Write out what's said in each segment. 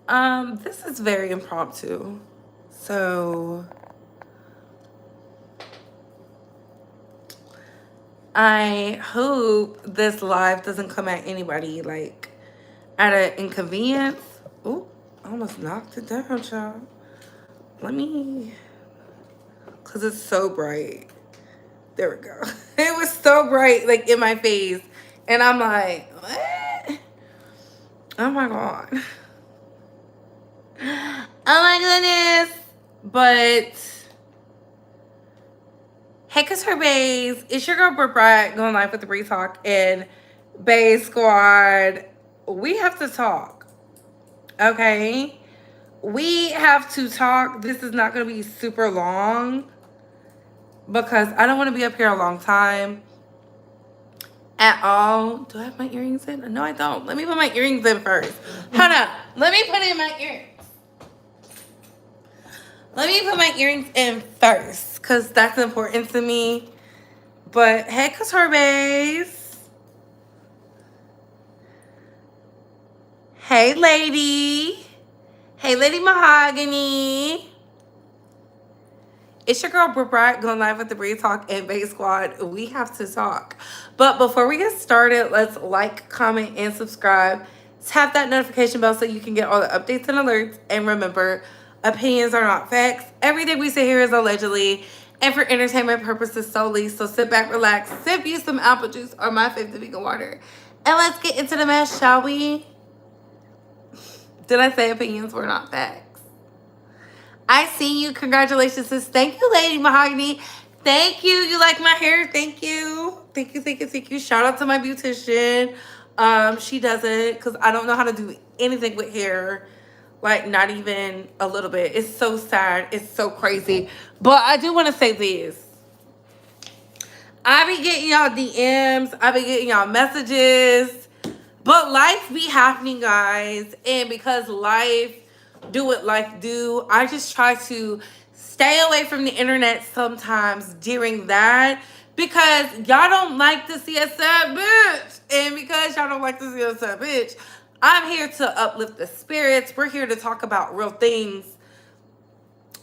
This is very impromptu. So I hope this live doesn't come at anybody like at an inconvenience. Ooh, I almost knocked it down, child. Let me, cause it's so bright. There we go. It was so bright, like in my face, and I'm like, what? Oh my god. Oh my goodness. But hey, Couture Bays, it's your girl Britt Bright going live with the Bree Talk and Bay Squad. We have to talk, okay? We have to talk. This is not going to be super long because I don't want to be up here a long time at all. Do I have my earrings in? No, I don't. Let me put my earrings in first. Hold up. Let me put in my earrings. Let me put my earrings in first because that's important to me. But hey, Couture Bays. Hey, lady. Hey, Lady Mahogany. It's your girl, Britt Bright, going live with the Bree Talk and Bay Squad. We have to talk. But before we get started, let's like, comment, and subscribe. Tap that notification bell so you can get all the updates and alerts. And remember, opinions are not facts. Everything we say here is allegedly and for entertainment purposes solely. So sit back, relax, sip you some apple juice or my favorite vegan water. And let's get into the mess, shall we? Did I say opinions were not facts? I see you. Congratulations, sis. Thank you, Lady Mahogany. Thank you. You like my hair? Thank you. Thank you, thank you, thank you. Shout out to my beautician. She doesn't because I don't know how to do anything with hair. Like, not even a little bit. It's so sad. It's so crazy. But I do want to say this. I be getting y'all DMs. I be getting y'all messages. But life be happening, guys. And because life do what life do, I just try to stay away from the internet sometimes during that because y'all don't like to see a sad bitch. And because y'all don't like to see a sad bitch, I'm here to uplift the spirits. We're here to talk about real things.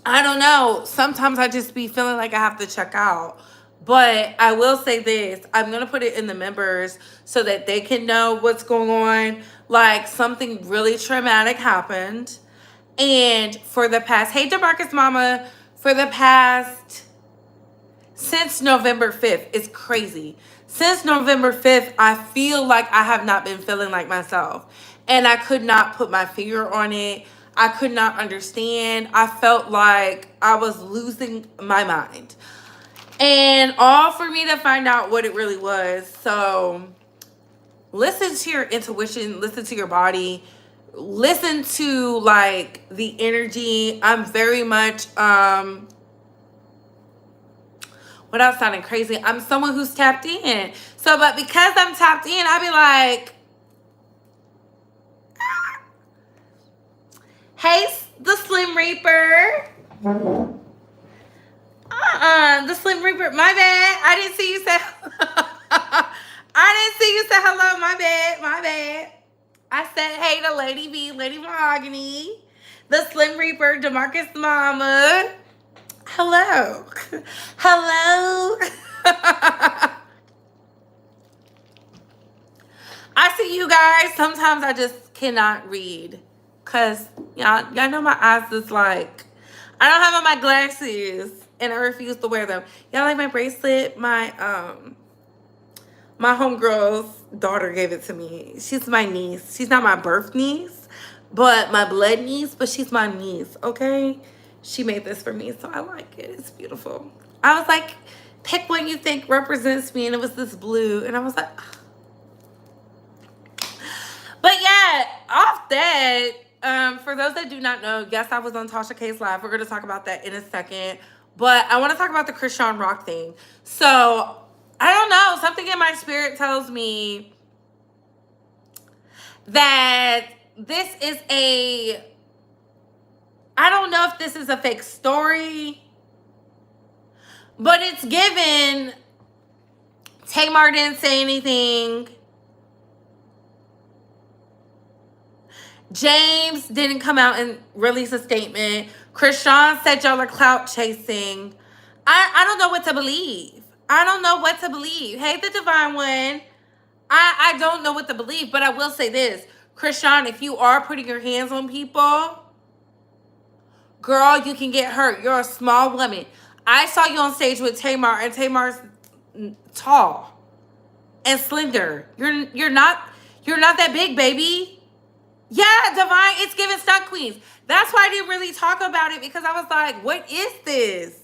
I don't know. Sometimes I just be feeling like I have to check out. But I will say this. I'm going to put it in the members so that they can know what's going on. Like, something really traumatic happened. And for the past, hey, DeMarcus Mama, for the past, since November 5th, it's crazy. Since November 5th, I feel like I have not been feeling like myself. And I could not put my finger on it. I could not understand. I felt like I was losing my mind. And all for me to find out what it really was. So listen to your intuition. Listen to your body. Listen to like the energy. I'm very much without sounding crazy, I'm someone who's tapped in. So but because I'm tapped in, I be like, hey, the Slim Reaper. The Slim Reaper. My bad. I didn't see you say I didn't see you say hello. My bad. My bad. I said hey to Lady B, Lady Mahogany, the Slim Reaper, DeMarcus Mama. Hello. Hello. I see you guys. Sometimes I just cannot read. Cause y'all know my eyes is like, I don't have on my glasses and I refuse to wear them. Y'all like my bracelet? My homegirl's daughter gave it to me. She's my niece. She's not my birth niece, but my blood niece, but she's my niece, okay? She made this for me, so I like it. It's beautiful. I was like, pick one you think represents me, and it was this blue, and I was like, ugh. But yeah, off that, for those that do not know, yes, I was on Tasha K's live. We're going to talk about that in a second. But I want to talk about the Chrisan Rock thing. So, I don't know. Something in my spirit tells me that this is I don't know if this is a fake story, but it's given Tamar didn't say anything. James didn't come out and release a statement. Chrisan said y'all are clout chasing. I don't know what to believe. I don't know what to believe. Hey, the divine one. I don't know what to believe, but I will say this. Chrisan, if you are putting your hands on people, girl, you can get hurt. You're a small woman. I saw you on stage with Tamar, and Tamar's tall and slender. You're not that big, baby. Yeah, divine. It's giving stunt queens. That's why I didn't really talk about it, because I was like, what is this?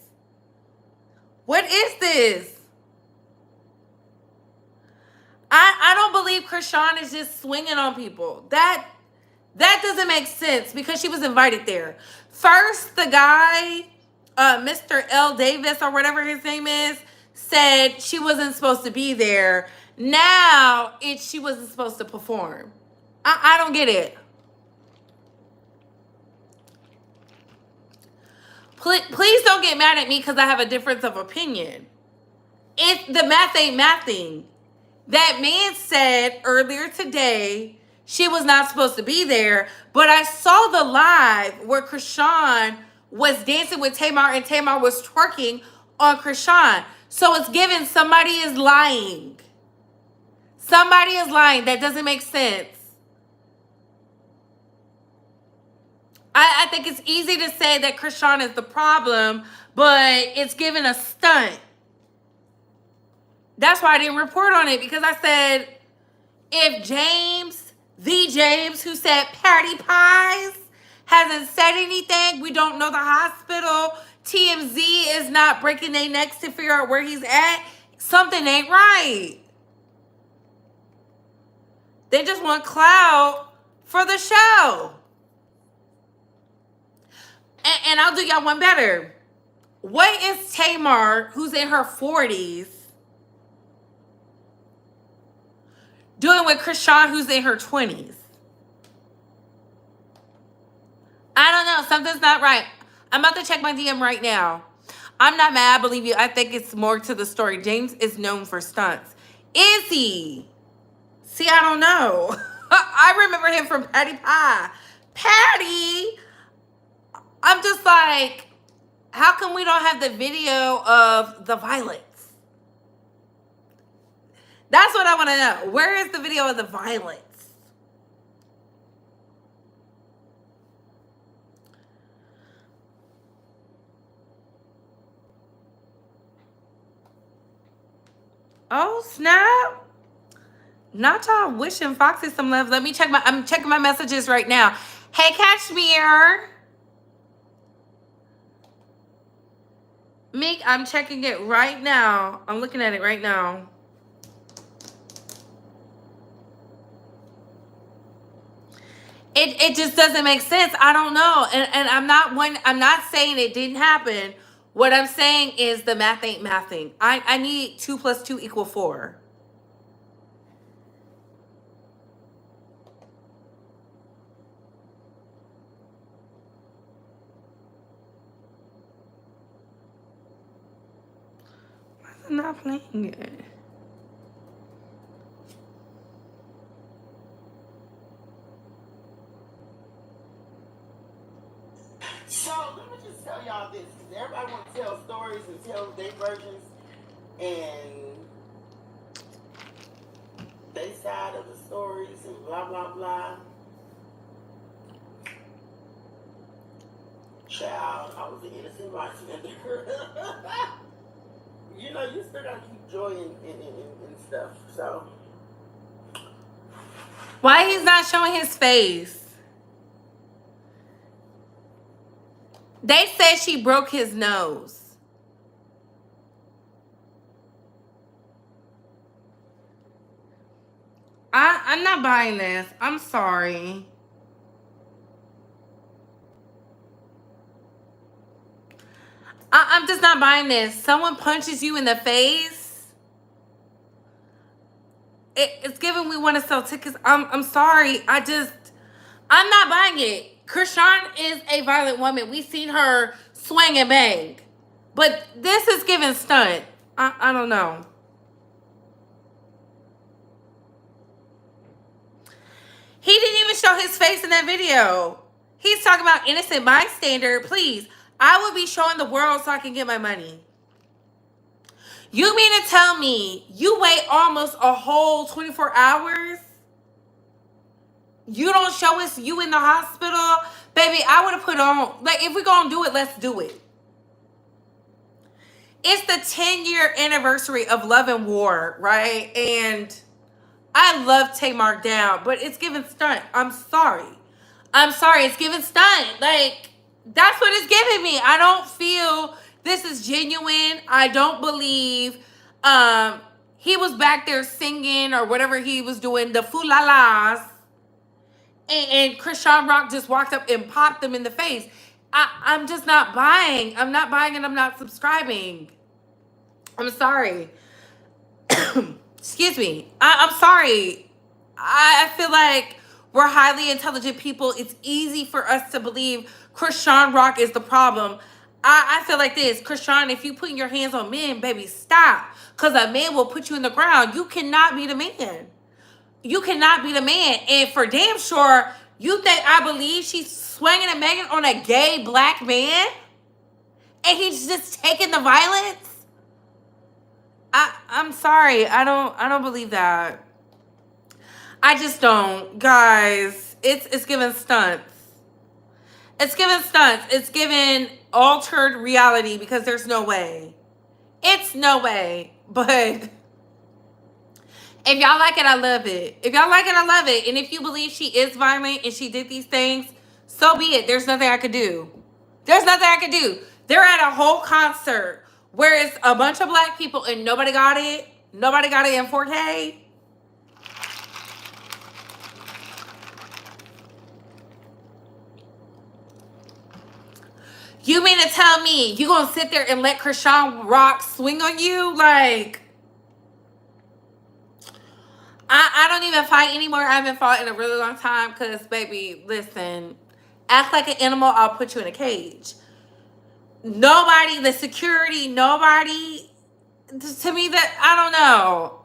What is this? I don't believe Chrisan is just swinging on people. That doesn't make sense, because she was invited there. First, the guy, Mr. L. Davis or whatever his name is, said she wasn't supposed to be there. Now she wasn't supposed to perform. I don't get it. Please don't get mad at me because I have a difference of opinion. The math ain't mathing. That man said earlier today she was not supposed to be there, but I saw the live where Chrisan was dancing with Tamar and Tamar was twerking on Chrisan. So it's given somebody is lying. Somebody is lying. That doesn't make sense. I think it's easy to say that Chrisan is the problem, but it's given a stunt. That's why I didn't report on it, because I said, if James, the James who said patty pies, hasn't said anything, we don't know the hospital, TMZ is not breaking their necks to figure out where he's at, something ain't right. They just want clout for the show. And I'll do y'all one better. What is Tamar, who's in her 40s, doing with Chrisan, who's in her 20s? I don't know. Something's not right. I'm about to check my DM right now. I'm not mad, believe you. I think it's more to the story. James is known for stunts. Is he? See, I don't know. I remember him from Patty Pie. Patty? I'm just like, how come we don't have the video of the violence? That's what I want to know. Where is the video of the violence? Oh, snap. Not y'all wishing Foxy some love. Let me check I'm checking my messages right now. Hey, Cashmere. Meek, I'm checking it right now. I'm looking at it right now. It just doesn't make sense. I don't know. And I'm not saying it didn't happen. What I'm saying is the math ain't mathing. I need 2 + 2 = 4. Why is it not playing it? So let me just tell y'all this, because everybody want to tell stories and tell their versions and they side of the stories and blah blah blah. Child, I was an innocent bartender. You know, you still gotta keep joy and stuff. So Why he's not showing his face? They said she broke his nose. I'm not buying this. I'm sorry. I'm just not buying this. Someone punches you in the face. It's given we want to sell tickets. I'm sorry. I'm not buying it. Chrisan is a violent woman. We've seen her swing and bang. But this is giving stunt. I don't know. He didn't even show his face in that video. He's talking about innocent bystander. Please, I will be showing the world so I can get my money. You mean to tell me you wait almost a whole 24 hours? You don't show us you in the hospital? Baby, I would have put on, like, if we're going to do it, let's do it. It's the 10-year anniversary of Love and War, right? And I love Tamar down, but it's giving Stunt. I'm sorry. It's giving Stunt. Like, that's what it's giving me. I don't feel this is genuine. I don't believe he was back there singing or whatever he was doing, the foo-la-las. And Chrisan Rock just walked up and popped them in the face. I'm just not buying. I'm not buying and I'm not subscribing. I'm sorry. Excuse me. I'm sorry. I feel like we're highly intelligent people. It's easy for us to believe Chrisan Rock is the problem. I feel like this. Chrisan, if you put your hands on men, baby, stop. Because a man will put you in the ground. You cannot be the man. You cannot be the man. And for damn sure, you think I believe she's swinging and banging on a gay black man? And he's just taking the violence? I'm sorry. I don't believe that. I just don't. Guys, it's giving stunts. It's giving stunts. It's giving altered reality because there's no way. It's no way. But if y'all like it, I love it. If y'all like it, I love it. And if you believe she is violent and she did these things, so be it. There's nothing I could do. There's nothing I could do. They're at a whole concert where it's a bunch of black people and nobody got it. Nobody got it in 4K. You mean to tell me you gonna sit there and let Chrisan Rock swing on you? Like, I don't even fight anymore. I haven't fought in a really long time because, baby, listen, act like an animal, I'll put you in a cage. Nobody, the security, nobody, to me, that, I don't know.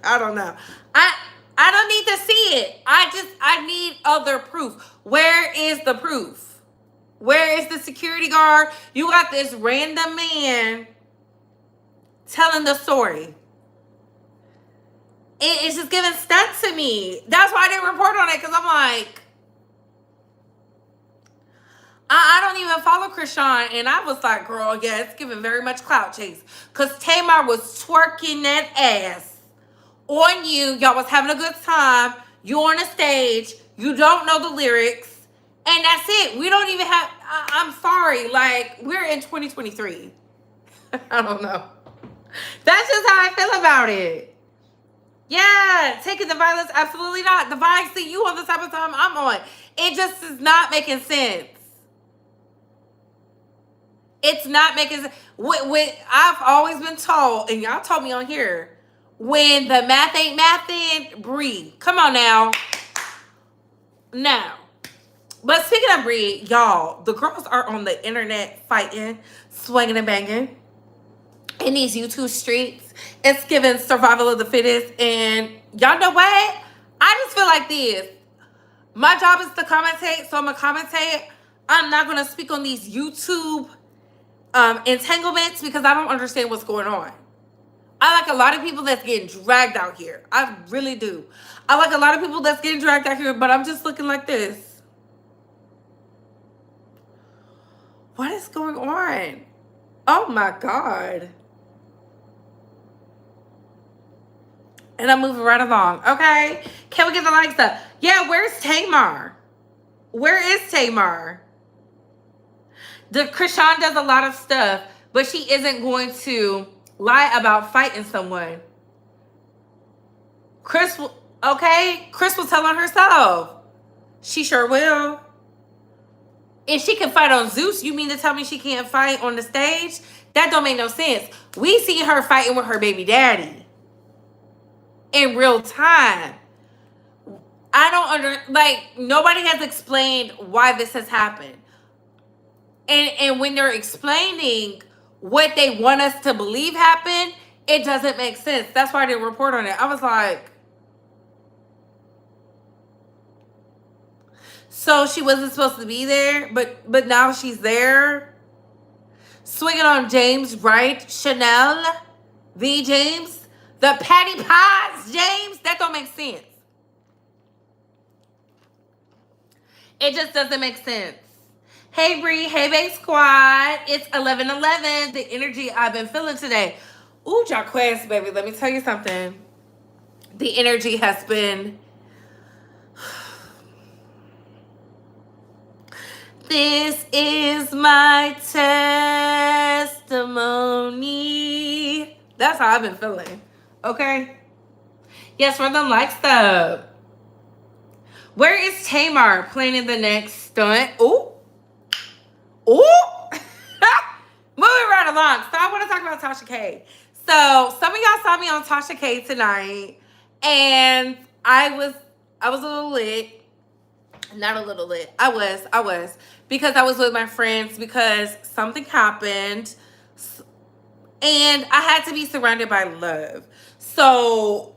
I don't know. I don't need to see it. I need other proof. Where is the proof? Where is the security guard? You got this random man telling the story. It's just giving stunts to me. That's why I didn't report on it, because I'm like, I don't even follow Chrisan. And I was like, girl, yeah, it's giving very much clout chase. Because Tamar was twerking that ass on you. Y'all was having a good time. You on a stage. You don't know the lyrics. And that's it. We don't even have, I'm sorry. Like, we're in 2023. I don't know. That's just how I feel about it. Yeah, taking the violence, absolutely not. The vibes see you on the type of time I'm on. It just is not making sense. It's not making sense. I've always been told, and y'all told me on here, when the math ain't mathin', breathe. Come on now. Now. But speaking of breathe, y'all, the girls are on the internet fighting, swinging and banging in these YouTube streets. It's giving survival of the fittest. And y'all know what? I just feel like this. My job is to commentate, so I'm going to commentate. I'm not going to speak on these YouTube entanglements because I don't understand what's going on. I like a lot of people that's getting dragged out here. I really do. I like a lot of people that's getting dragged out here, but I'm just looking like this. What is going on? Oh my God. And I'm moving right along. Okay. Can we get the likes up? Yeah, where's Tamar? Where is Tamar? Chrisan does a lot of stuff, but she isn't going to lie about fighting someone. Chris will tell on herself. She sure will. If she can fight on Zeus, you mean to tell me she can't fight on the stage? That don't make no sense. We see her fighting with her baby daddy in real time. I don't nobody has explained why this has happened. And when they're explaining what they want us to believe happened, it doesn't make sense. That's why I didn't report on it. I was like, So she wasn't supposed to be there, but now she's there. Swinging on James, right? Chanel, V. James, the Patty Pies, James. That don't make sense. It just doesn't make sense. Hey Bree, hey Bay Squad. It's 11:11. The energy I've been feeling today. Ooh, Jaquez, baby. Let me tell you something. The energy has been. This is my testimony. That's how I've been feeling. Okay? Yes, for them like stuff. Where is Tamar planning the next stunt? Ooh. Ooh. Moving right along. So I want to talk about Tasha K. So some of y'all saw me on Tasha K tonight. And I was a little lit. Not a little lit. I was. Because I was with my friends because something happened. And I had to be surrounded by love. So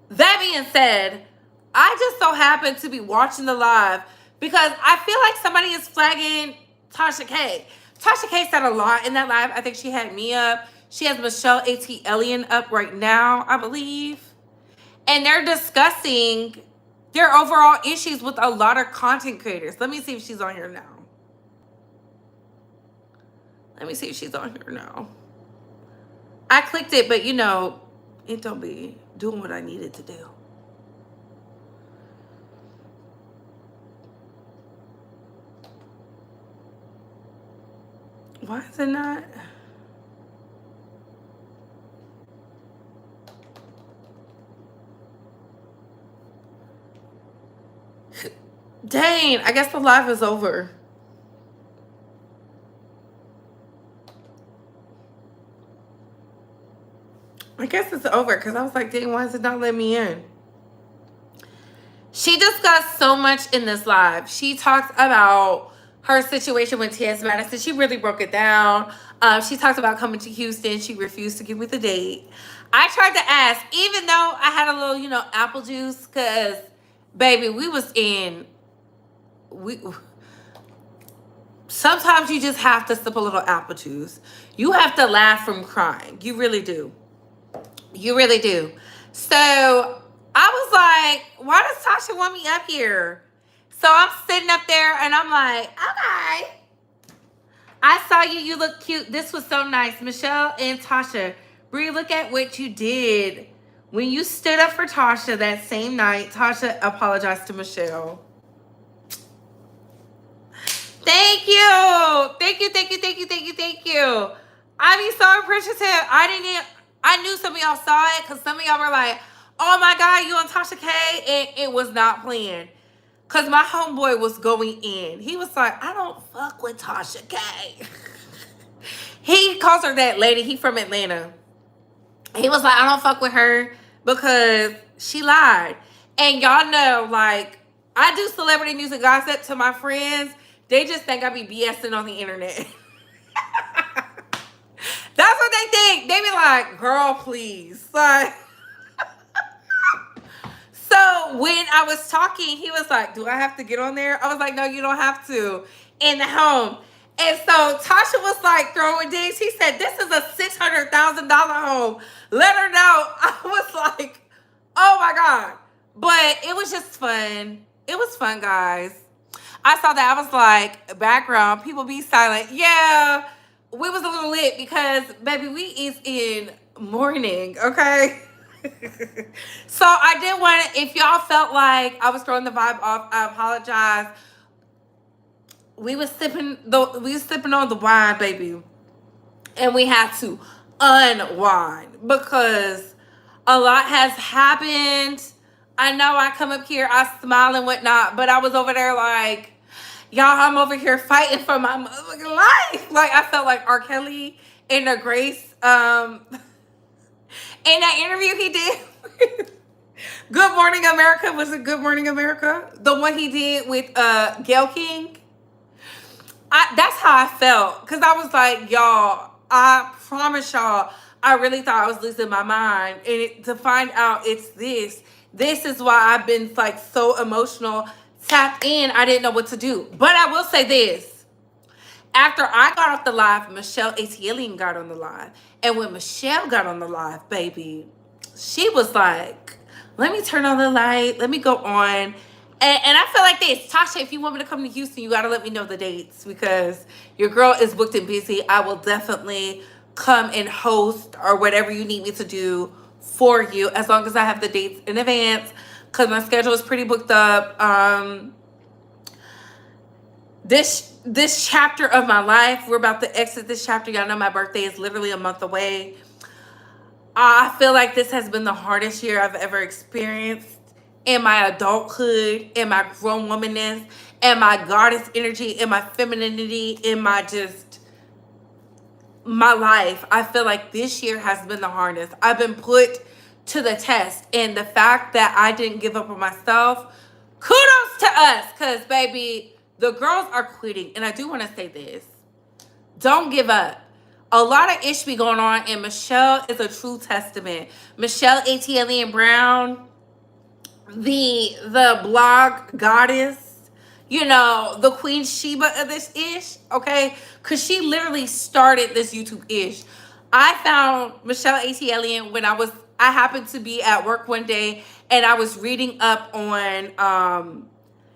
that being said, I just so happened to be watching the live because I feel like somebody is flagging Tasha K. Tasha K said a lot in that live. I think she had me up. She has Michelle A.T. Elian up right now, I believe. And they're discussing their overall issues with a lot of content creators. Let me see if she's on here now. Let me see if she's on here now. I clicked it, but you know, it don't be doing what I needed to do. Why is it not? Dang, I guess the live is over. I guess it's over because I was like, dang, why is it not letting me in? She discussed so much in this live. She talked about her situation with T.S. Madison. She really broke it down. She talked about coming to Houston. She refused to give me the date. I tried to ask, even though I had a little, you know, apple juice, because, baby, sometimes you just have to sip a little apple juice. You have to laugh from crying. You really do. You really do. So I was like, why does Tasha want me up here? So I'm sitting up there and I'm like, okay. I saw you. You look cute. This was so nice. Michelle and Tasha. Bree, look at what you did. When you stood up for Tasha that same night, Tasha apologized to Michelle. Thank you. Thank you. I be so appreciative. I knew some of y'all saw it because some of y'all were like, oh my God, you on Tasha K? And it was not planned. Because my homeboy was going in. He was like, I don't fuck with Tasha K. He calls her that lady. He from Atlanta. He was like, I don't fuck with her because she lied. And y'all know, like, I do celebrity news and gossip to my friends. They just think I be BSing on the internet. That's what they think. They be like, girl, please. Like, so when I was talking, he was like, do I have to get on there? I was like, no, you don't have to. In the home. And so Tasha was like throwing digs. He said, this is a $600,000 home. Let her know. I was like, oh my God. But it was just fun. It was fun, guys. I saw that. I was like, background, people be silent. Yeah, we was a little lit because, baby, we is in morning, okay? So I did want to, if y'all felt like I was throwing the vibe off, I apologize. We was sipping on the wine, baby. And we had to unwind because a lot has happened. I know I come up here, I smile and whatnot, but I was over there like, y'all, I'm over here fighting for my motherfucking life. Like, I felt like R. Kelly in a Grace, in that interview he did. Good Morning America. Was it Good Morning America? The one he did with Gayle King. That's how I felt. Because I was like, y'all, I promise y'all, I really thought I was losing my mind. And to find out it's this is why I've been like so emotional tapped in, I didn't know what to do. But I will say this. After I got off the live, Michelle ATLian got on the live. And when Michelle got on the live, baby, she was like, let me turn on the light. Let me go on. And I feel like this. Tasha, if you want me to come to Houston, you got to let me know the dates because your girl is booked and busy. I will definitely come and host or whatever you need me to do for you as long as I have the dates in advance because my schedule is pretty booked up. This chapter of my life, we're about to exit this chapter. Y'all know my birthday is literally a month away. I feel like this has been the hardest year I've ever experienced in my adulthood, in my grown womanness, in my goddess energy, in my femininity, in my life. I feel like this year has been the hardest. I've been put to the test, and the fact that I didn't give up on myself, kudos to us, because baby, the girls are quitting. And I do want to say this. Don't give up. A lot of ish be going on, and Michelle is a true testament. Michelle ATLian Brown, the blog goddess, you know, the Queen Sheba of this ish, okay? Because she literally started this YouTube ish. I found Michelle ATLian when I happened to be at work one day, and I was reading up on,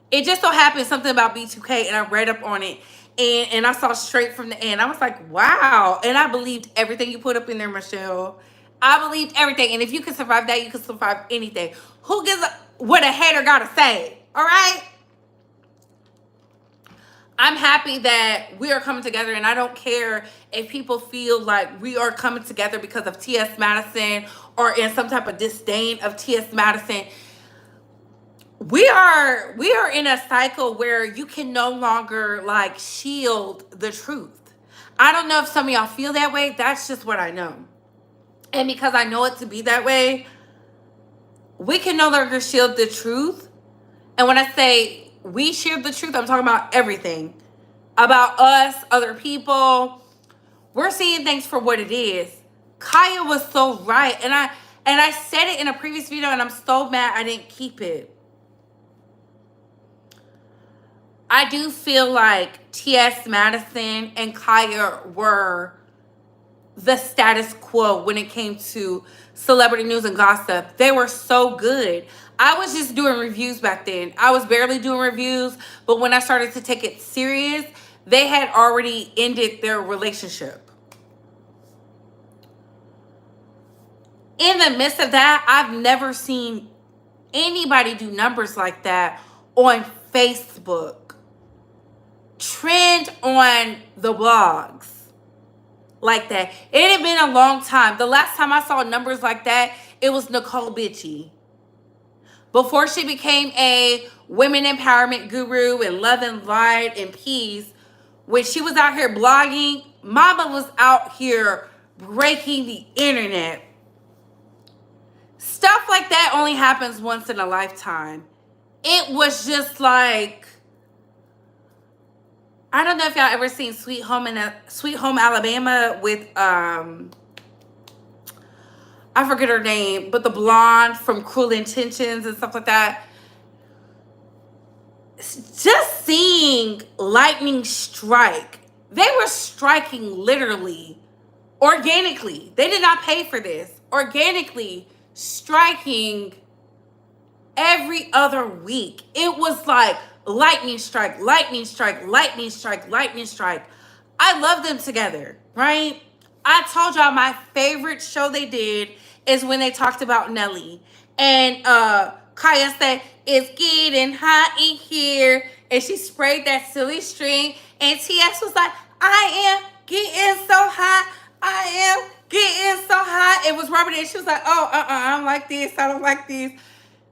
it just so happened something about B2K, and I read up on it. And I saw straight from the end. I was like, wow. And I believed everything you put up in there, Michelle. I believed everything. And if you can survive that, you can survive anything. Who gives a what a hater gotta say? All right? I'm happy that we are coming together, and I don't care if people feel like we are coming together because of T.S. Madison or in some type of disdain of T.S. Madison. We are in a cycle where you can no longer like shield the truth. I don't know if some of y'all feel that way. That's just what I know. And because I know it to be that way, we can no longer shield the truth. And when I say we shield the truth, I'm talking about everything. About us, other people. We're seeing things for what it is. Kaya was so right. And I said it in a previous video, and I'm so mad I didn't keep it. I do feel like T.S. Madison and Kaya were the status quo when it came to celebrity news and gossip. They were so good. I was just doing reviews back then. I was barely doing reviews, but when I started to take it serious, they had already ended their relationship. In the midst of that, I've never seen anybody do numbers like that on Facebook. Trend on the blogs like that. It had been a long time. The last time I saw numbers like that, it was Nicole Bitchy. Before she became a women empowerment guru and love and light and peace, when she was out here blogging, Mama was out here breaking the internet. Stuff like that only happens once in a lifetime. It was just like, I don't know if y'all ever seen Sweet Home Alabama with I forget her name, but the blonde from Cruel Intentions and stuff like that. Just seeing lightning strike. They were striking literally, organically. They did not pay for this. Organically striking every other week. It was like lightning strike, lightning strike, lightning strike, lightning strike. I love them together, right? I told y'all my favorite show they did is when they talked about Nelly. And Kaya said, it's getting hot in here. And she sprayed that silly string. And T.S. was like, I am getting so hot. I am getting so hot. It was Robert, and she was like, oh, I don't like this. I don't like this.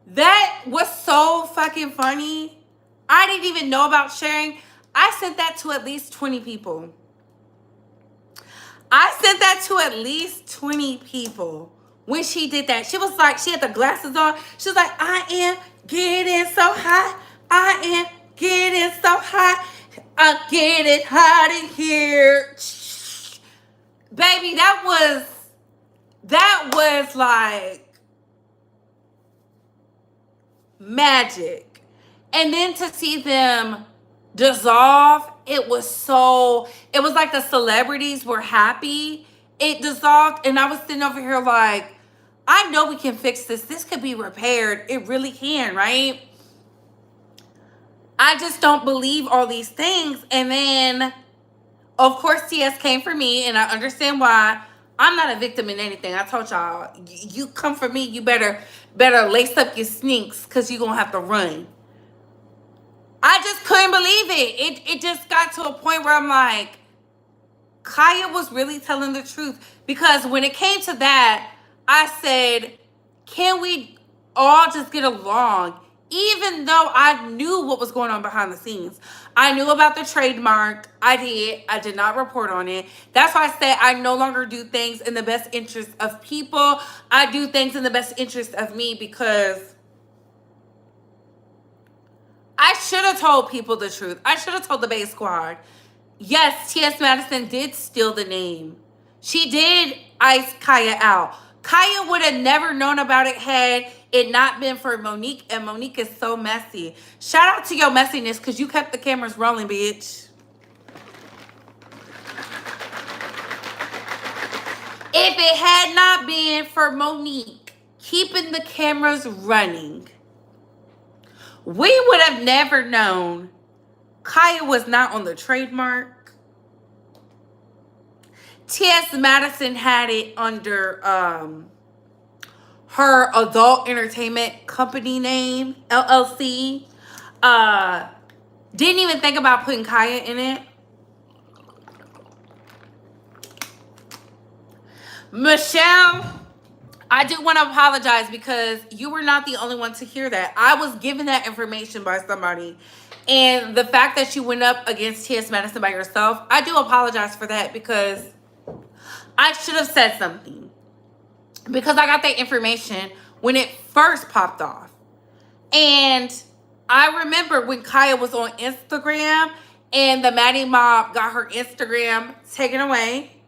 That was so fucking funny. I didn't even know about sharing. I sent that to at least 20 people. I sent that to at least 20 people when she did that. She was like, she had the glasses on. She was like, I am getting so hot. I am getting so hot. I get it hot in here. Baby, that was like magic. And then to see them dissolve, it was like the celebrities were happy. It dissolved, and I was sitting over here like, I know we can fix this. This could be repaired. It really can, right? I just don't believe all these things. And then, of course, TS came for me, and I understand why. I'm not a victim in anything. I told y'all, you come for me, you better lace up your sneaks, because you're going to have to run. I just couldn't believe it. It just got to a point where I'm like, Kaya was really telling the truth. Because when it came to that, I said, can we all just get along? Even though I knew what was going on behind the scenes. I knew about the trademark. I did not report on it. That's why I said I no longer do things in the best interest of people. I do things in the best interest of me, because I should have told people the truth. I should have told the Bay Squad. Yes, T.S. Madison did steal the name. She did ice Kaya out. Kaya would have never known about it had it not been for Monique, and Monique is so messy. Shout out to your messiness, because you kept the cameras rolling, bitch. If it had not been for Monique keeping the cameras running, we would have never known Kaya was not on the trademark. T.S. Madison had it under her adult entertainment company name, LLC. Didn't even think about putting Kaya in it. Michelle, I do want to apologize, because you were not the only one to hear that. I was given that information by somebody. And the fact that you went up against T.S. Madison by yourself, I do apologize for that, because I should have said something. Because I got that information when it first popped off. And I remember when Kaya was on Instagram and the Maddie Mob got her Instagram taken away.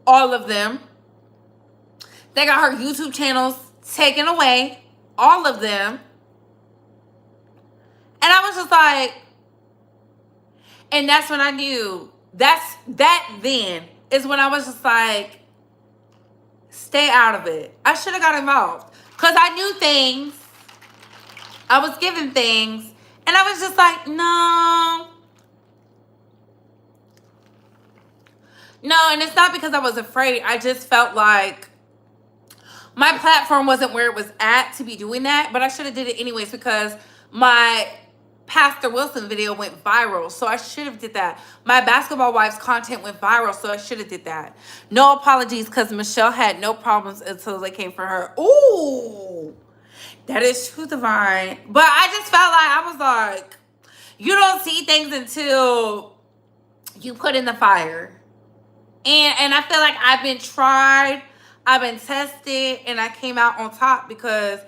All of them. They got her YouTube channels taken away. All of them. And I was just like, and that's when I knew, that then is when I was just like, stay out of it. I should have got involved, because I knew things. I was given things, and I was just like, no. No, and it's not because I was afraid. I just felt like my platform wasn't where it was at to be doing that, but I should have did it anyways, because my Pastor Wilson video went viral, so I should have did that. My Basketball Wives content went viral, so I should have did that. No apologies, because Michelle had no problems until they came for her. Ooh, that is true, Divine. But I just felt like, I was like, you don't see things until you put in the fire. And I feel like I've been tried, I've been tested, and I came out on top because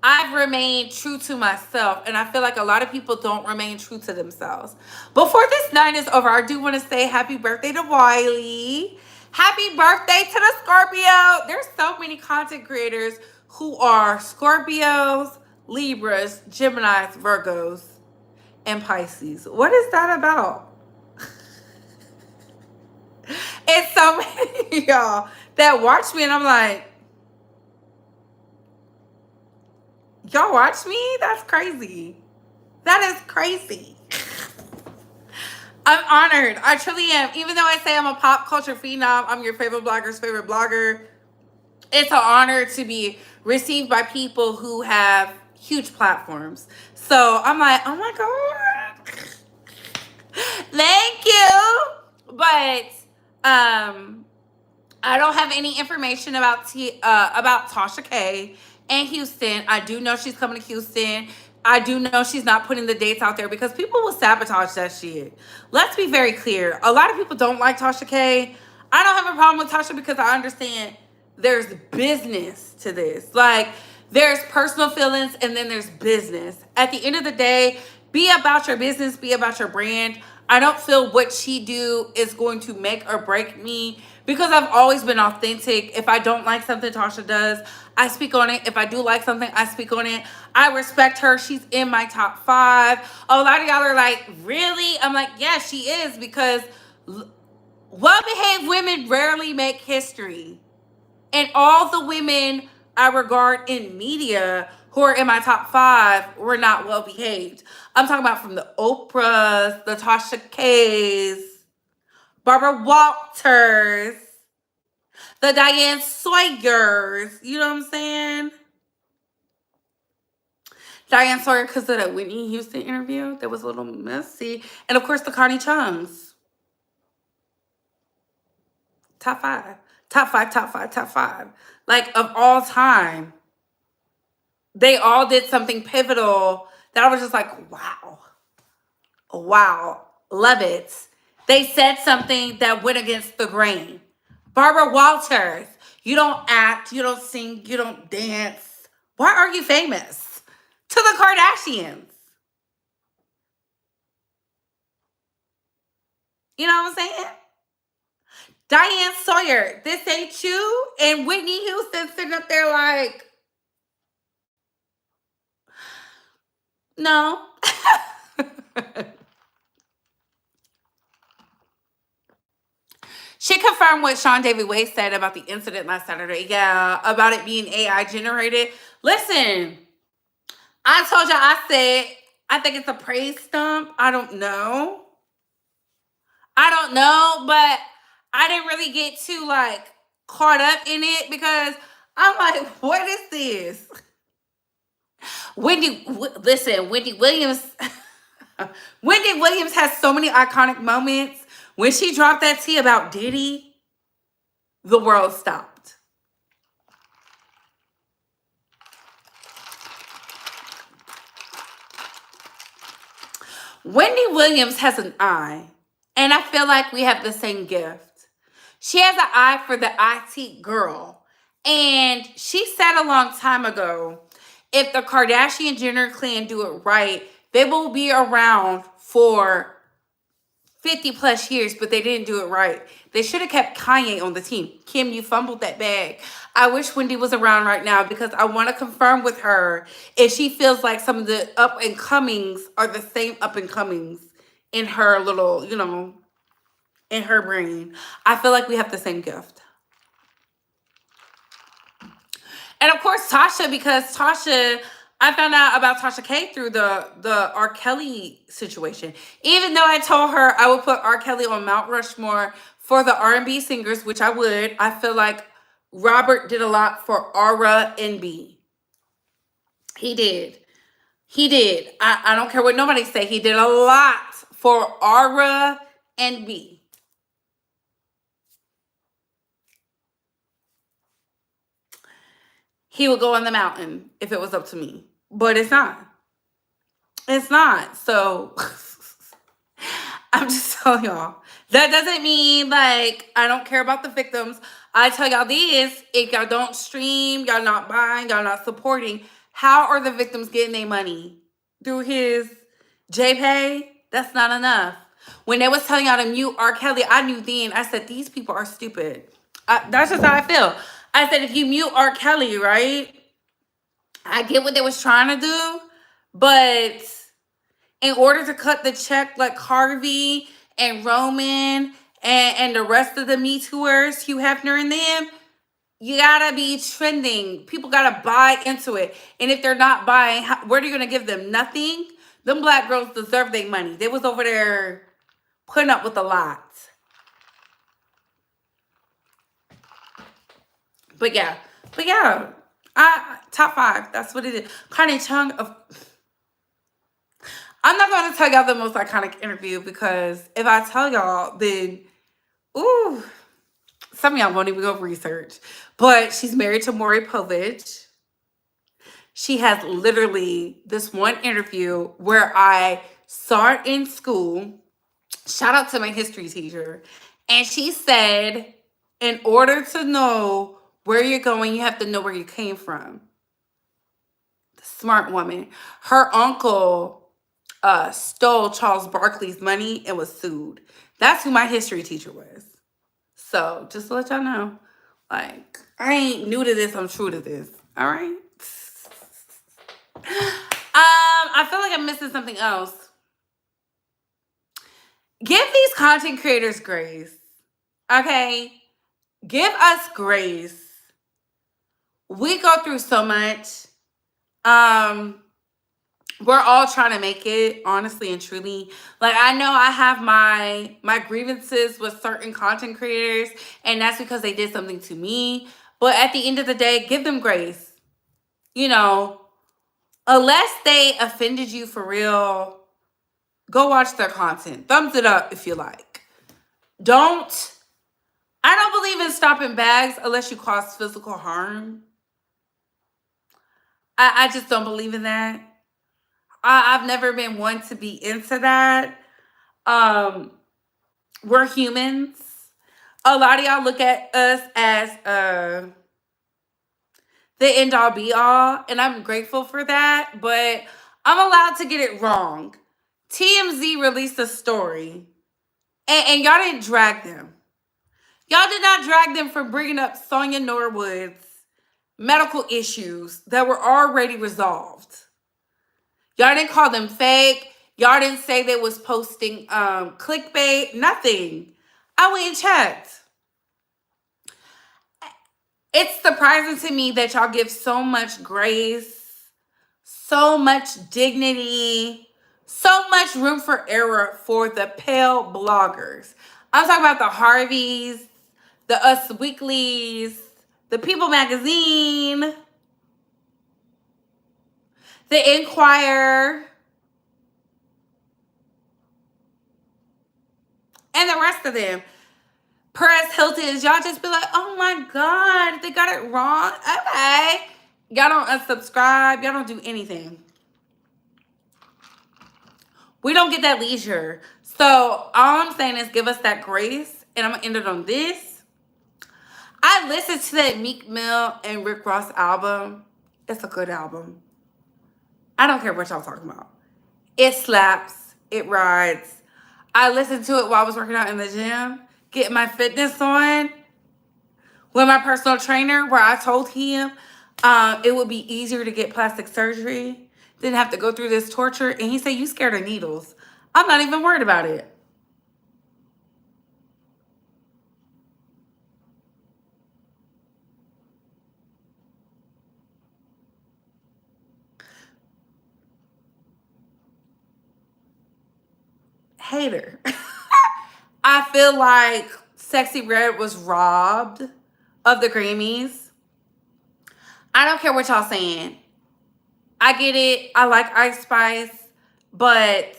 I've remained true to myself, and I feel like a lot of people don't remain true to themselves. Before this night is over, I do want to say happy birthday to Wiley. Happy birthday to the Scorpio. There's so many content creators who are Scorpios, Libras, Geminis, Virgos, and Pisces. What is that about? It's so many of y'all that watch me, and I'm like, y'all watch me? That's crazy. That is crazy. I'm honored. I truly am. Even though I say I'm a pop culture phenom, I'm your favorite blogger's favorite blogger. It's an honor to be received by people who have huge platforms. So I'm like, oh my God. Thank you. But I don't have any information about Tasha K and Houston. I do know she's coming to Houston. I do know she's not putting the dates out there because people will sabotage that shit. Let's be very clear. A lot of people don't like Tasha K. I don't have a problem with Tasha because I understand there's business to this. Like, there's personal feelings and then there's business. At the end of the day, be about your business, be about your brand. I don't feel what she do is going to make or break me because I've always been authentic. If I don't like something Tasha does, I speak on it. If I do like something, I speak on it. I respect her. She's in my top 5. A lot of y'all are like, really? I'm like, yeah, she is, because well-behaved women rarely make history. And all the women I regard in media who are in my top 5 were not well behaved. I'm talking about from the Oprahs, the Tasha K's, Barbara Walters, the Diane Sawyers. You know what I'm saying? Diane Sawyer, because of that Whitney Houston interview that was a little messy. And of course, the Connie Chungs. Top 5. Top 5, top 5, top 5. Like, of all time. They all did something pivotal that I was just like, wow. Wow. Love it. They said something that went against the grain. Barbara Walters, you don't act, you don't sing, you don't dance. Why are you famous? To the Kardashians. You know what I'm saying? Diane Sawyer, this ain't you. And Whitney Houston sitting up there like, no. She confirmed what Sean David Way said about the incident last Saturday. Yeah, about it being AI generated. Listen, I told y'all, I said, I think it's a praise stump. I don't know. But I didn't really get too like caught up in it because I'm like, what is this? Wendy Williams. Wendy Williams has so many iconic moments. When she dropped that tea about Diddy, the world stopped. Wendy Williams has an eye, and I feel like we have the same gift. She has an eye for the IT girl, and she said a long time ago, if the Kardashian Jenner clan do it right, they will be around for 50 plus years, but they didn't do it right. They should have kept Kanye on the team. Kim, you fumbled that bag. I wish Wendy was around right now because I want to confirm with her if she feels like some of the up and comings are the same up and comings in her little, in her brain. I feel like we have the same gift. And of course, Tasha, because Tasha, I found out about Tasha K through the R. Kelly situation. Even though I told her I would put R. Kelly on Mount Rushmore for the R&B singers, which I would, I feel like Robert did a lot for R&B. He did. I don't care what nobody say. He did a lot for R&B. He would go on the mountain if it was up to me. But it's not. It's not. So I'm just telling y'all. That doesn't mean like I don't care about the victims. I tell y'all this, if y'all don't stream, y'all not buying, y'all not supporting, how are the victims getting their money? Through his JPay? That's not enough. When they was telling y'all to mute R. Kelly, I knew then, I said, these people are stupid. That's just how I feel. I said, if you mute R. Kelly, right? I get what they was trying to do, but in order to cut the check like Harvey and Roman and the rest of the Me Tooers, Hugh Hefner and them, you gotta be trending. People gotta buy into it. And if they're not buying, what are you gonna give them? Nothing? Them black girls deserve their money. They was over there putting up with a lot. But yeah, top 5. That's what it is. Connie Chung of. I'm not going to tell y'all the most iconic interview because if I tell y'all, then ooh, some of y'all won't even go research. But she's married to Maury Povich. She has literally this one interview where I saw it in school. Shout out to my history teacher. And she said, in order to know where you're going, you have to know where you came from. The smart woman. Her uncle stole Charles Barkley's money and was sued. That's who my history teacher was. So just to let y'all know, like, I ain't new to this, I'm true to this. All right. I feel like I'm missing something else. Give these content creators grace. Okay? Give us grace. We go through so much. We're all trying to make it, honestly and truly. Like, I know I have my grievances with certain content creators, and that's because they did something to me. But at the end of the day, give them grace. You know, unless they offended you for real, go watch their content. Thumbs it up if you like. I don't believe in stopping bags unless you cause physical harm. I just don't believe in that. I've never been one to be into that. We're humans. A lot of y'all look at us as the end all be all, and I'm grateful for that, but I'm allowed to get it wrong. TMZ released a story, and y'all didn't drag them. Y'all did not drag them for bringing up Sonya Norwood's medical issues that were already resolved. Y'all didn't call them fake. Y'all didn't say they was posting clickbait. Nothing. I went and checked. It's surprising to me that y'all give so much grace, so much dignity, so much room for error for the pale bloggers. I'm talking about the Harveys, the Us Weeklies, the People Magazine, the Inquirer, and the rest of them. Perez Hilton's, y'all just be like, oh my God, they got it wrong. Okay. Y'all don't unsubscribe. Y'all don't do anything. We don't get that leisure. So all I'm saying is give us that grace. And I'm going to end it on this. I listened to that Meek Mill and Rick Ross album. It's a good album. I don't care what y'all talking about. It slaps. It rides. I listened to it while I was working out in the gym, getting my fitness on with my personal trainer, where I told him it would be easier to get plastic surgery than have to go through this torture. And he said, you scared of needles. I'm not even worried about it. Hater. I feel like Sexy Red was robbed of the Grammys. I don't care what y'all saying. I get it. I like Ice Spice, but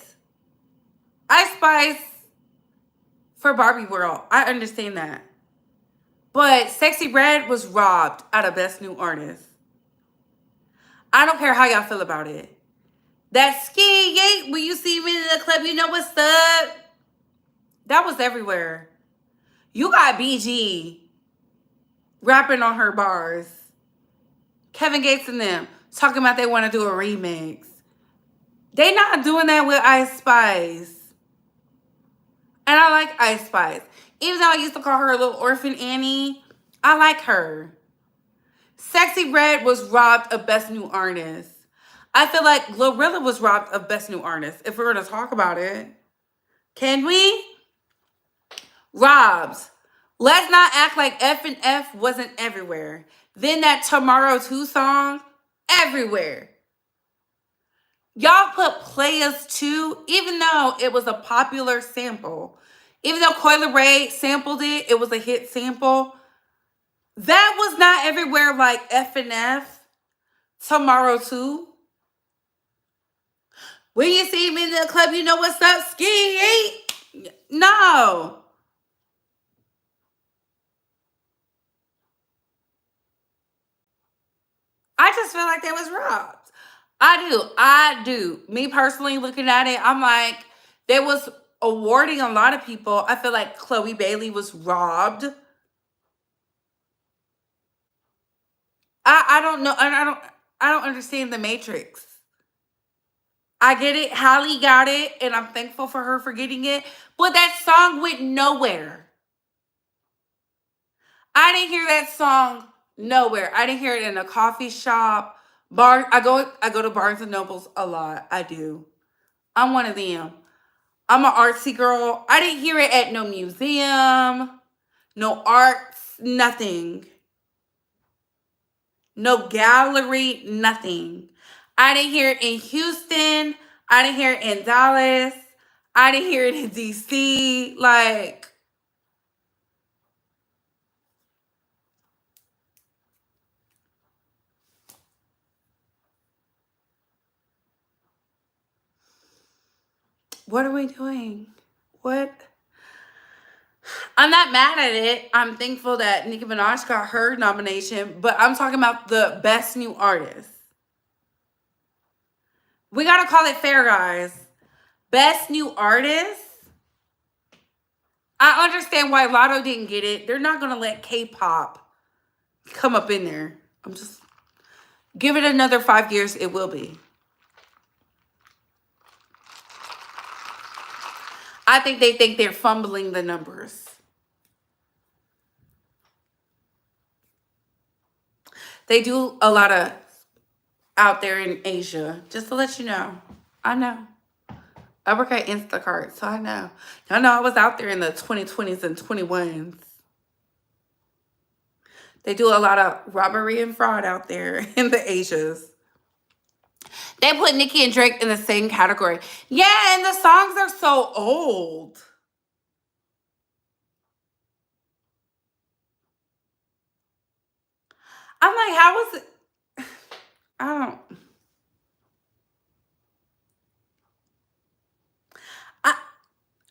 Ice Spice for Barbie World, I understand that. But Sexy Red was robbed out of Best New Artist. I don't care how y'all feel about it. That ski yay, when you see me in the club, you know what's up. That was everywhere. You got BG rapping on her bars. Kevin Gates and them talking about they want to do a remix. They not doing that with Ice Spice. And I like Ice Spice. Even though I used to call her a little orphan Annie, I like her. Sexy Red was robbed of Best New Artist. I feel like Glorilla was robbed of Best New Artist. If we're going to talk about it. Can we? Robbed. Let's not act like F and F wasn't everywhere. Then that Tomorrow 2 song, everywhere. Y'all put Players 2, even though it was a popular sample. Even though Coi Leray sampled it, it was a hit sample. That was not everywhere like F and F, Tomorrow 2. When you see me in the club, you know what's up, ski. No. I just feel like they was robbed. I do. Me personally, looking at it, I'm like, they was awarding a lot of people. I feel like Chloe Bailey was robbed. I don't know. I don't understand the Matrix. I get it. Halle got it, and I'm thankful for her for getting it. But that song went nowhere. I didn't hear that song nowhere. I didn't hear it in a coffee shop. I go to Barnes and Nobles a lot. I do. I'm one of them. I'm an artsy girl. I didn't hear it at no museum, no arts, nothing. No gallery, nothing. I didn't hear it in Houston. I didn't hear it in Dallas. I didn't hear it in DC. Like, what are we doing? What? I'm not mad at it. I'm thankful that Nicki Minaj got her nomination, but I'm talking about the best new artist. We gotta call it fair, guys. Best new artist. I understand why Lotto didn't get it. They're not gonna let K-pop come up in there. I'm just give it another 5 years. It will be. I think they think they're fumbling the numbers. They do a lot of out there in Asia. Just to let you know. I know. I work at Instacart, so I know. Y'all know I was out there in the 2020s and 21s. They do a lot of robbery and fraud out there in the Asias. They put Nicki and Drake in the same category. Yeah, and the songs are so old. I'm like, how was it? I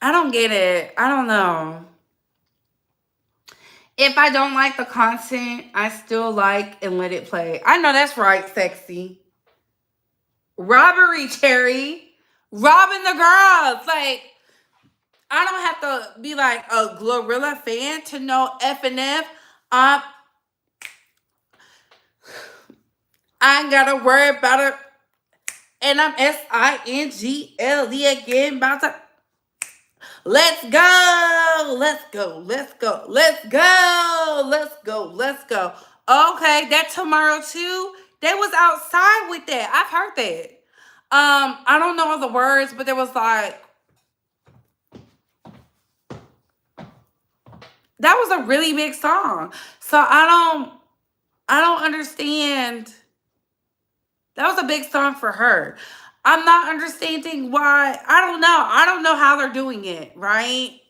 I don't get it. I don't know. If I don't like the content, I still like and let it play. I know that's right, sexy. Robbery, Cherry. Robbing the girls. Like, I don't have to be like a Glorilla fan to know F and F. I ain't gotta worry about it. And I'm SINGLE again. About to. Let's go. Let's go. Let's go. Let's go. Let's go. Let's go. Okay, that Tomorrow too. They was outside with that. I've heard that. I don't know all the words, but there was like that was a really big song. So I don't understand. That was a big song for her. I'm not understanding why. I don't know. I don't know how they're doing it, right?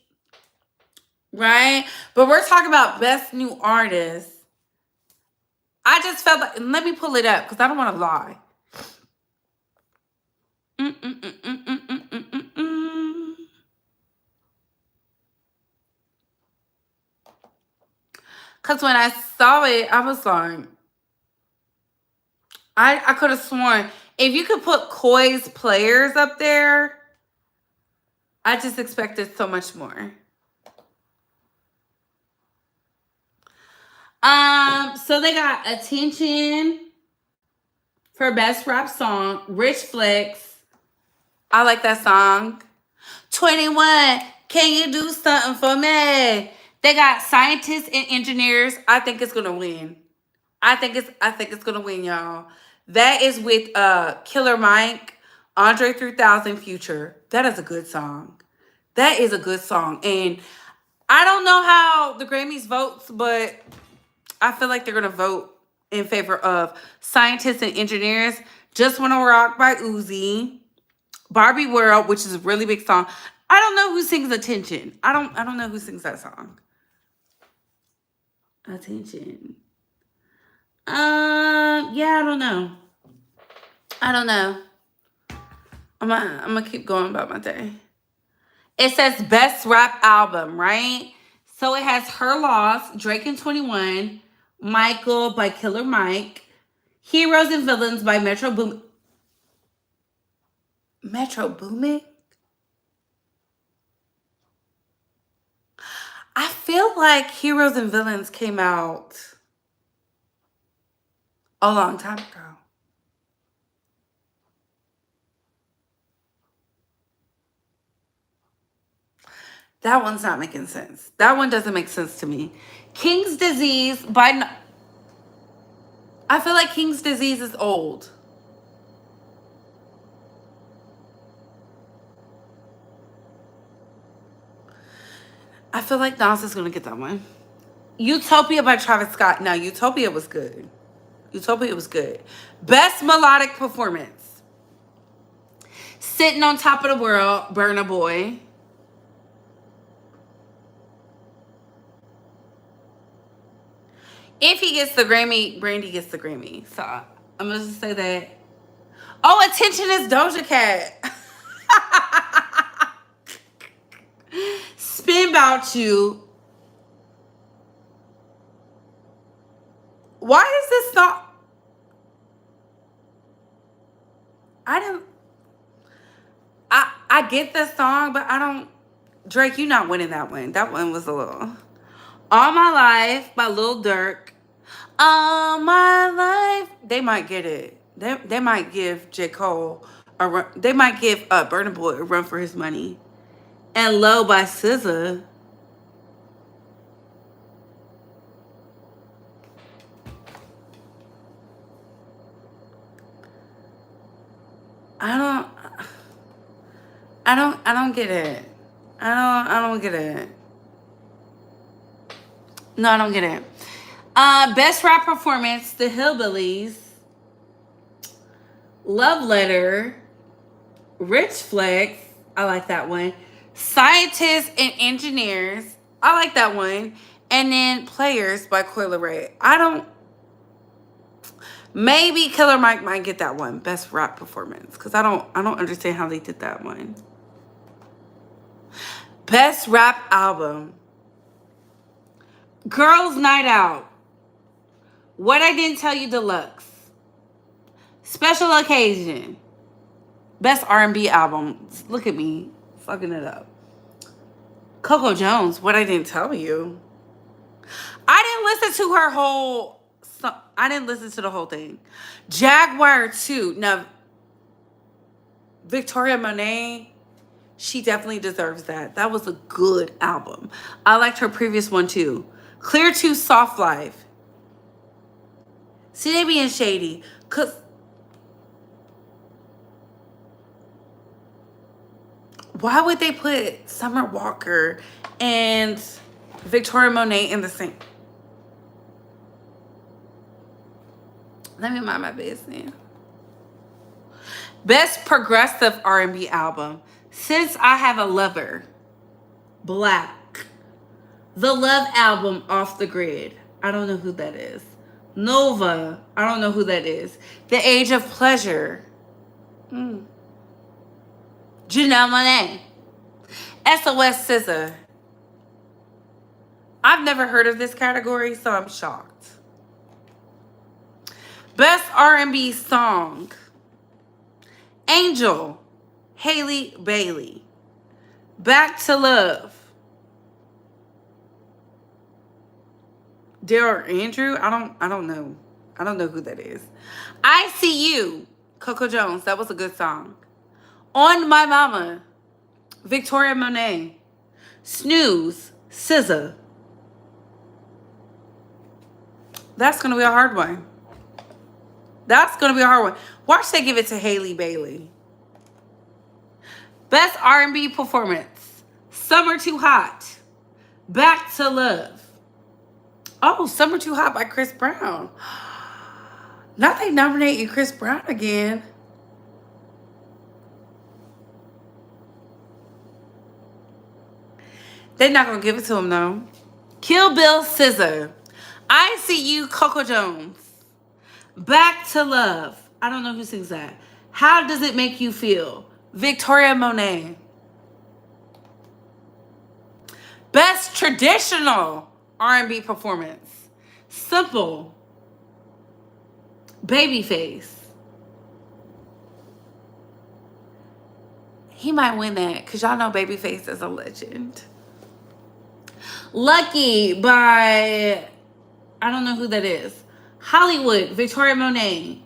Right? But we're talking about best new artist. I just felt like, let me pull it up because I don't want to lie. Because when I saw it, I was like, I could have sworn if you could put Koi's players up there, I just expected so much more. So they got Attention for best rap song, Rich Flex. I like that song. 21, can you do something for me? They got Scientists and Engineers. I think it's gonna win. I think it's gonna win, y'all. That is with Killer Mike, Andre 3000, Future. That is a good song. That is a good song. And I don't know how the Grammys votes, but I feel like they're gonna vote in favor of Scientists and Engineers. Just Wanna Rock by Uzi. Barbie World, which is a really big song. I don't know who sings Attention. I don't know who sings that song. Attention. Yeah, I don't know. I'm gonna keep going about my day. It says best rap album, right? So it has Her Loss, Drake and 21, Michael by Killer Mike, Heroes and Villains by Metro Boomin. Metro Boomin? I feel like Heroes and Villains came out a long time ago. That one's not making sense. That one doesn't make sense to me. King's Disease by... I feel like King's Disease is old. I feel like Nas is going to get that one. Utopia by Travis Scott. Now, Utopia was good. Utopia was good. Best melodic performance. Sitting on Top of the World, Burna Boy. If he gets the Grammy, Brandy gets the Grammy. So I'm going to just say that. Oh, Attention is Doja Cat. Spin About You. Why is this not... I get this song, but I don't... Drake, you not winning that one. That one was a little... All My Life by Lil Durk. All My Life. They might get it. They might give J. Cole a run. They might give Burna Boy a run for his money. And Low by SZA. I don't get it. I don't get it. No, I don't get it. Best rap performance, The Hillbillies, Love Letter, Rich Flex, I like that one. Scientists and Engineers, I like that one. And then Players by Coi Leray. Maybe Killer Mike might get that one, best rap performance, because I don't understand how they did that one. Best rap album. Girls Night Out. What I Didn't Tell You Deluxe. Special Occasion. Best R&B album. Look at me fucking it up. Coco Jones. What I Didn't Tell You. I didn't listen to her whole... I didn't listen to the whole thing. Jaguar 2. Now, Victoria Monet... She definitely deserves that. That was a good album. I liked her previous one too. Clear 2, Soft Life. See, they being shady. Cause why would they put Summer Walker and Victoria Monet in the same? Let me mind my business. Best progressive R&B album. Since I Have a Lover, Black. The Love Album, Off the Grid. I don't know who that is. Nova. I don't know who that is. The Age of Pleasure. Janelle Monáe. SOS SZA. I've never heard of this category, so I'm shocked. Best R&B song. Angel. Haley Bailey. Back to Love. Daryl Andrew? I don't know. I don't know who that is. I See You. Coco Jones. That was a good song. On My Mama. Victoria Monet. Snooze. SZA. That's going to be a hard one. That's going to be a hard one. Watch they give it to Haley Bailey. Best R&B performance. Summer Too Hot. Back to Love. Oh, Summer Too Hot by Chris Brown. Not they nominating Chris Brown again. They're not going to give it to him, though. Kill Bill, SZA. I See You, Coco Jones. Back to Love. I don't know who sings that. How Does It Make You Feel? Victoria Monet. Best traditional R&B performance. Simple. Babyface. He might win that because y'all know Babyface is a legend. Lucky by... I don't know who that is. Hollywood. Victoria Monet.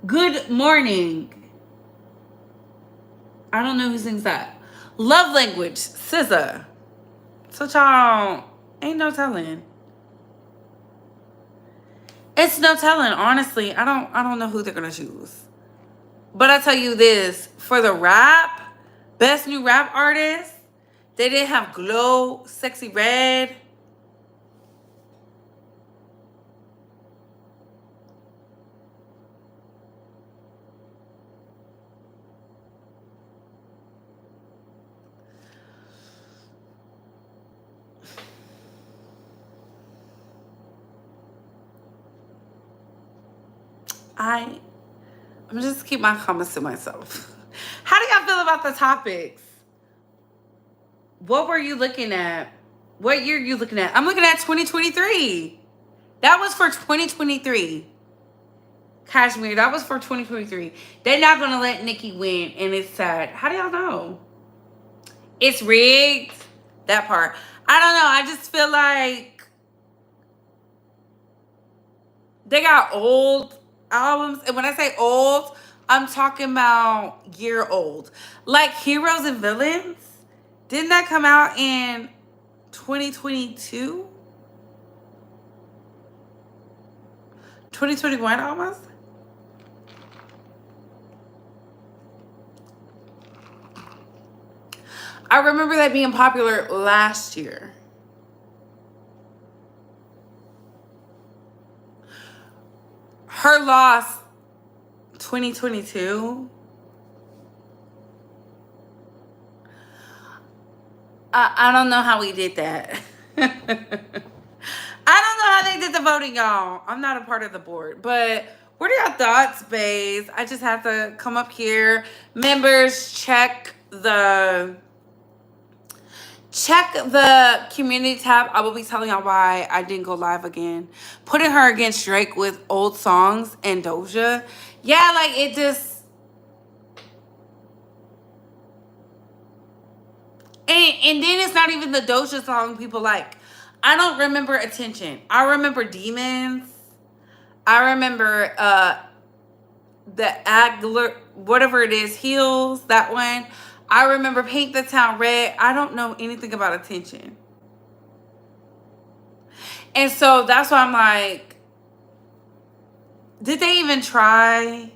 Good Morning. I don't know who sings that. Love language, SZA. So y'all, ain't no telling. It's no telling, honestly. I don't know who they're gonna choose. But I tell you this, for the rap, best new rap artist, they didn't have Glow, Sexy Red. I'm just keep my comments to myself. How do y'all feel about the topics? What were you looking at? What year are you looking at? I'm looking at 2023. That was for 2023. Kashmir, that was for 2023. They're not going to let Nicki win, and it's sad. How do y'all know? It's rigged. That part. I don't know. I just feel like they got old albums. And when I say old, I'm talking about year old. Like Heroes and Villains. Didn't that come out in 2022? 2021 almost? I remember that being popular last year. Her Loss 2022. I don't know how we did that. I don't know how they did the voting, y'all. I'm not a part of the board. But what are your thoughts, babes? I just have to come up here. Members, check the community tab. I will be telling y'all why I didn't go live again. Putting her against Drake with old songs and Doja. Yeah, like it just... And then it's not even the Doja song people like. I don't remember Attention. I remember Demons. I remember the Agler, whatever it is, Heels, that one. I remember Paint the Town Red. I don't know anything about Attention. And so that's why I'm like, did they even try?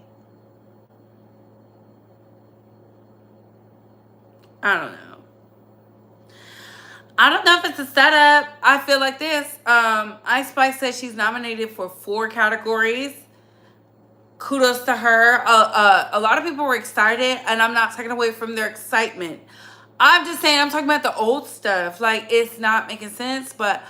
I don't know. I don't know if it's a setup. I feel like this. Ice Spice says she's nominated for 4 categories. Kudos to her. A lot of people were excited, and I'm not taking away from their excitement. I'm just saying, I'm talking about the old stuff. Like, it's not making sense, but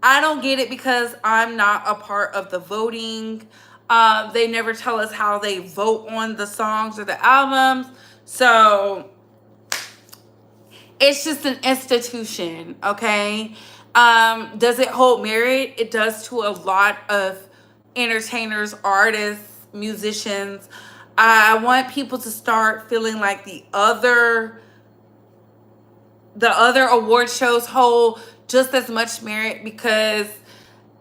I don't get it because I'm not a part of the voting. They never tell us how they vote on the songs or the albums. So it's just an institution, okay? Does it hold merit? It does to a lot of entertainers, artists, musicians. I want people to start feeling like the other award shows hold just as much merit, because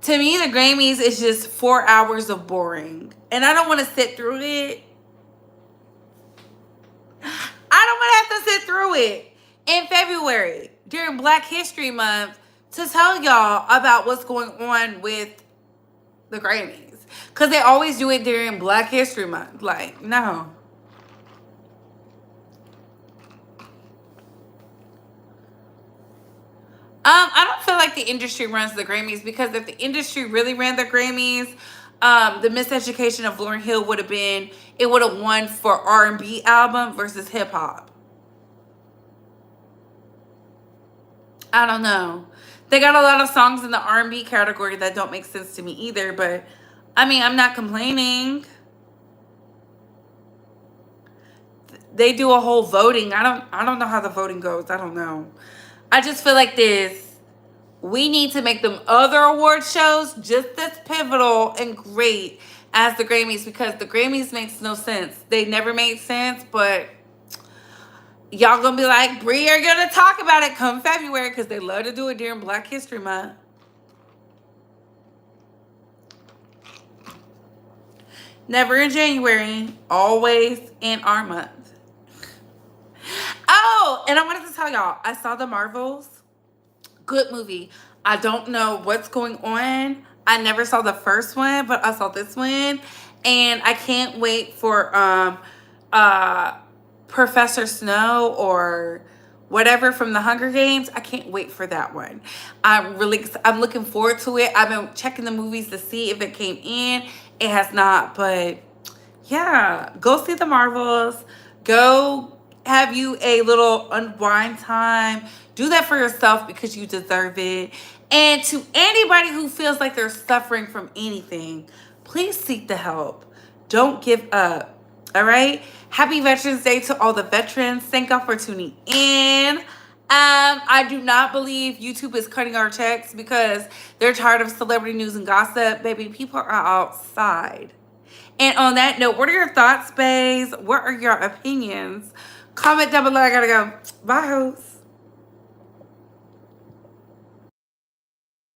to me, the Grammys is just 4 hours of boring. And I don't want to sit through it. I don't want to have to sit through it in February during Black History Month to tell y'all about what's going on with the Grammys. Because they always do it during Black History Month. Like, no. I don't feel like the industry runs the Grammys, because if the industry really ran the Grammys, the Miseducation of Lauryn Hill would have been, it would have won for R&B album versus hip hop. I don't know. They got a lot of songs in the R&B category that don't make sense to me either, but I mean, I'm not complaining. They do a whole voting. I don't know how the voting goes. I don't know. I just feel like this. We need to make them other award shows just as pivotal and great as the Grammys, because the Grammys makes no sense. They never made sense, but y'all gonna be like, Brie are gonna talk about it come February, because they love to do it during Black History Month. Never in January, always in our month. Oh, and I wanted to tell y'all, I saw The Marvels. Good movie. I don't know what's going on. I never saw the first one, but I saw this one. And I can't wait for uh Professor Snow or whatever from the Hunger Games. I can't wait for that one. I'm looking forward to it. I've been checking the movies to see if it came in. It has not, but yeah, go see The Marvels. Go have you a little unwind time. Do that for yourself because you deserve it. And to anybody who feels like they're suffering from anything, please seek the help. Don't give up. All right. Happy Veterans Day to all the veterans. Thank y'all for tuning in. I do not believe YouTube is cutting our checks because they're tired of celebrity news and gossip. Baby, people are outside. And on that note, what are your thoughts, babes? What are your opinions? Comment down below. I gotta go. Bye, hoes.